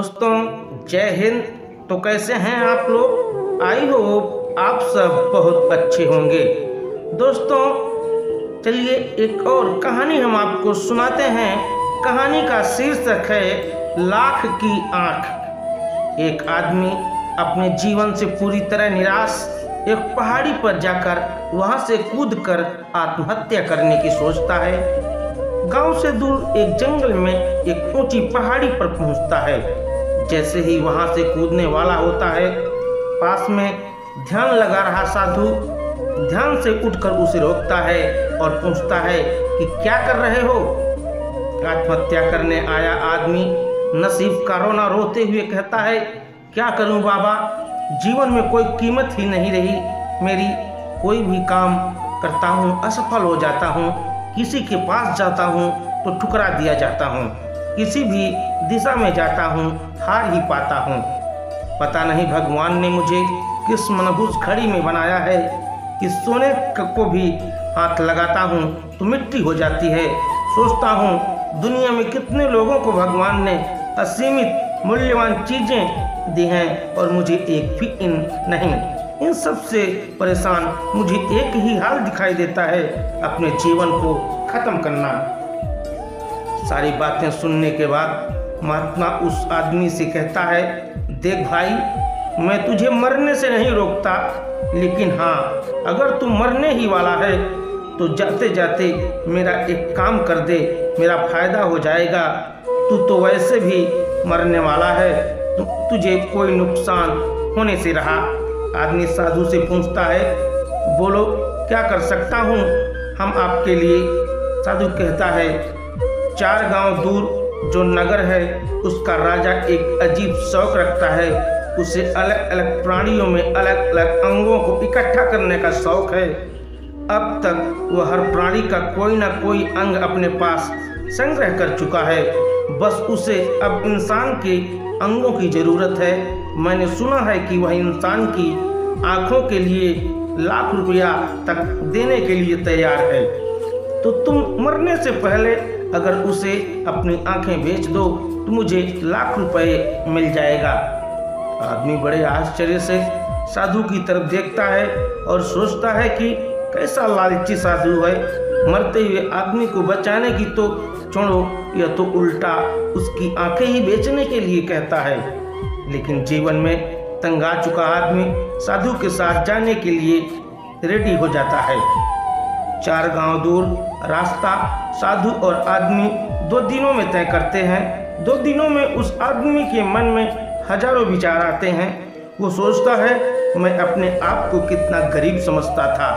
दोस्तों जय हिंद। तो कैसे हैं आप लोग? आई होप आप सब बहुत अच्छे होंगे। दोस्तों चलिए एक और कहानी हम आपको सुनाते हैं। कहानी का शीर्षक है लाख की आंख। एक आदमी अपने जीवन से पूरी तरह निराश एक पहाड़ी पर जाकर वहां से कूदकर आत्महत्या करने की सोचता है। गांव से दूर एक जंगल में एक ऊंची पहाड़ी पर पहुंचता है। जैसे ही वहां से कूदने वाला होता है, पास में ध्यान लगा रहा साधु ध्यान से उठकर उसे रोकता है और पूछता है कि क्या कर रहे हो? आत्महत्या करने आया आदमी नसीब का रोना रोते हुए कहता है, क्या करूं बाबा, जीवन में कोई कीमत ही नहीं रही मेरी। कोई भी काम करता हूं असफल हो जाता हूं, किसी के पास जाता हूं तो ठुकरा दिया जाता हूं, किसी भी दिशा में जाता हूं हार ही पाता हूं। पता नहीं भगवान ने मुझे किस मनहूस घड़ी में बनाया है कि सोने को भी हाथ लगाता हूं तो मिट्टी हो जाती है। सोचता हूं दुनिया में कितने लोगों को भगवान ने असीमित मूल्यवान चीजें दी हैं और मुझे एक भी नहीं। इन सब से परेशान मुझे एक ही हाल दिखाई देता है, अपने जीवन को खत्म करना। सारी बातें सुनने के बाद महात्मा उस आदमी से कहता है, देख भाई, मैं तुझे मरने से नहीं रोकता, लेकिन हाँ, अगर तू मरने ही वाला है तो जाते जाते मेरा एक काम कर दे, मेरा फायदा हो जाएगा। तू तो वैसे भी मरने वाला है, तुझे कोई नुकसान होने से रहा। आदमी साधु से पूछता है, बोलो क्या कर सकता हूँ हम आपके लिए? साधु कहता है, 4 गांव दूर जो नगर है उसका राजा एक अजीब शौक रखता है। उसे अलग अलग प्राणियों में अलग अलग अंगों को इकट्ठा करने का शौक है। अब तक वह हर प्राणी का कोई ना कोई अंग अपने पास संग्रह कर चुका है, बस उसे अब इंसान के अंगों की जरूरत है। मैंने सुना है कि वह इंसान की आंखों के लिए लाख रुपया तक देने के लिए तैयार है। तो तुम मरने से पहले अगर उसे अपनी आंखें बेच दो तो मुझे लाख रुपए मिल जाएगा। आदमी बड़े आश्चर्य से साधु की तरफ देखता है और सोचता है कि कैसा लालची साधु है। मरते हुए आदमी को बचाने की तो छोड़ो, यह तो उल्टा उसकी आंखें ही बेचने के लिए कहता है। लेकिन जीवन में तंग आ चुका आदमी साधु के साथ जाने के लिए रेडी हो जाता है। 4 गांव दूर रास्ता साधु और आदमी 2 दिनों में तय करते हैं। 2 दिनों में उस आदमी के मन में हजारों विचार आते हैं। वो सोचता है, मैं अपने आप को कितना गरीब समझता था,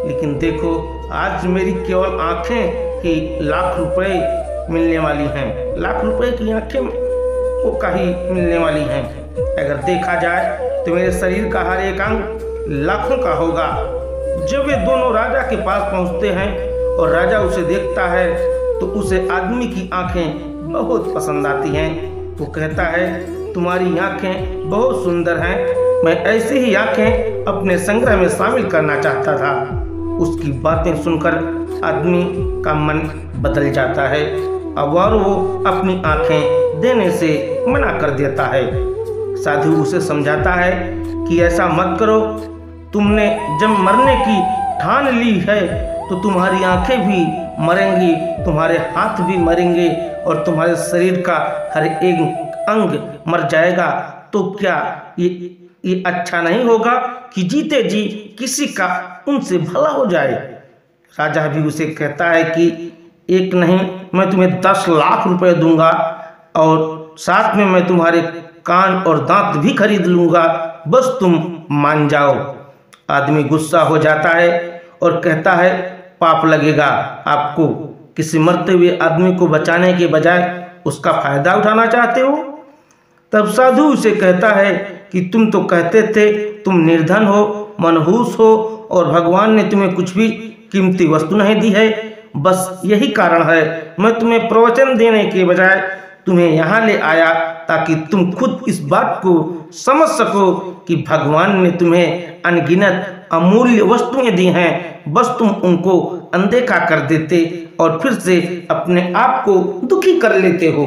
लेकिन देखो आज मेरी केवल आंखें ही लाख रुपए मिलने वाली हैं। लाख रुपए की आंखें वो का ही मिलने वाली हैं। अगर देखा जाए तो मेरे शरीर का हर एक अंग लाखों का होगा। जब वे दोनों राजा के पास पहुंचते हैं और राजा उसे देखता है तो उसे आदमी की आंखें बहुत पसंद आती हैं। वो कहता है, तुम्हारी आंखें बहुत सुंदर हैं, मैं ऐसी ही आंखें अपने संग्रह में शामिल करना चाहता था। उसकी बातें सुनकर आदमी का मन बदल जाता है। अब और वो अपनी आंखें देने से मना कर देता है। साधु उसे समझाता है कि ऐसा मत करो, तुमने जब मरने की ठान ली है तो तुम्हारी आंखें भी मरेंगी, तुम्हारे हाथ भी मरेंगे और तुम्हारे शरीर का हर एक अंग मर जाएगा। तो क्या ये अच्छा नहीं होगा कि जीते जी किसी का उनसे भला हो जाए? राजा भी उसे कहता है कि एक नहीं, मैं तुम्हें 10 लाख रुपए दूंगा और साथ में मैं तुम्हारे कान और दांत भी खरीद लूंगा, बस तुम मान जाओ। आदमी गुस्सा हो जाता है और कहता है, पाप लगेगा आपको। किसी मरते हुए आदमी को बचाने के बजाय उसका फायदा उठाना चाहते हो। तब साधु उसे कहता है कि तुम तो कहते थे तुम निर्धन हो, मनहूस हो और भगवान ने तुम्हें कुछ भी कीमती वस्तु नहीं दी है। बस यही कारण है मैं तुम्हें प्रवचन देने के बजाय तुम्हें यहाँ ले आया, ताकि तुम खुद इस बात को समझ सको कि भगवान ने तुम्हें अनगिनत अमूल्य वस्तुएं दी हैं, बस तुम उनको अनदेखा कर देते और फिर से अपने आप को दुखी कर लेते हो।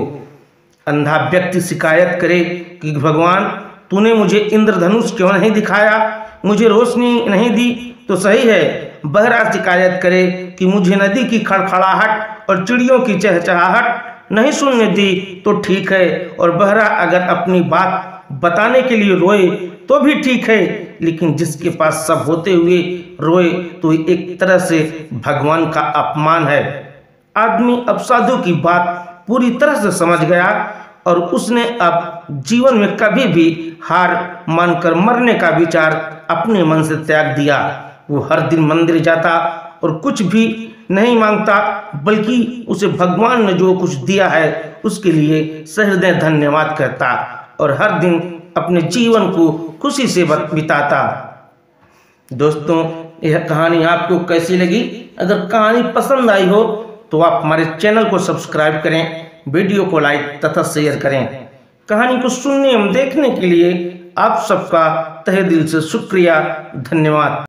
अंधा व्यक्ति शिकायत करे कि भगवान तूने मुझे इंद्रधनुष क्यों नहीं दिखाया, मुझे रोशनी नहीं दी, तो सही है। बहरा शिकायत करे कि मुझे नदी की खड़खड़ाहट और चिड़ियों की चहचहाहट नहीं सुनने दी, तो ठीक है। और बहरा अगर अपनी बात बताने के लिए रोए तो भी ठीक है, लेकिन जिसके पास सब होते हुए रोए तो एक तरह से भगवान का अपमान है। आदमी अब साधु की बात पूरी तरह से समझ गया और उसने अब जीवन में कभी भी हार मानकर मरने का विचार अपने मन से त्याग दिया। वो हर दिन मंदिर जाता और कुछ भी नहीं मांगता, बल्कि उसे भगवान ने जो कुछ दिया है उसके लिए सहृदय धन्यवाद कहता और हर दिन अपने जीवन को खुशी से बिताता। दोस्तों, यह कहानी आपको कैसी लगी? अगर कहानी पसंद आई हो तो आप हमारे चैनल को सब्सक्राइब करें, वीडियो को लाइक तथा शेयर करें। कहानी को सुनने एवं देखने के लिए आप सबका तहे दिल से शुक्रिया, धन्यवाद।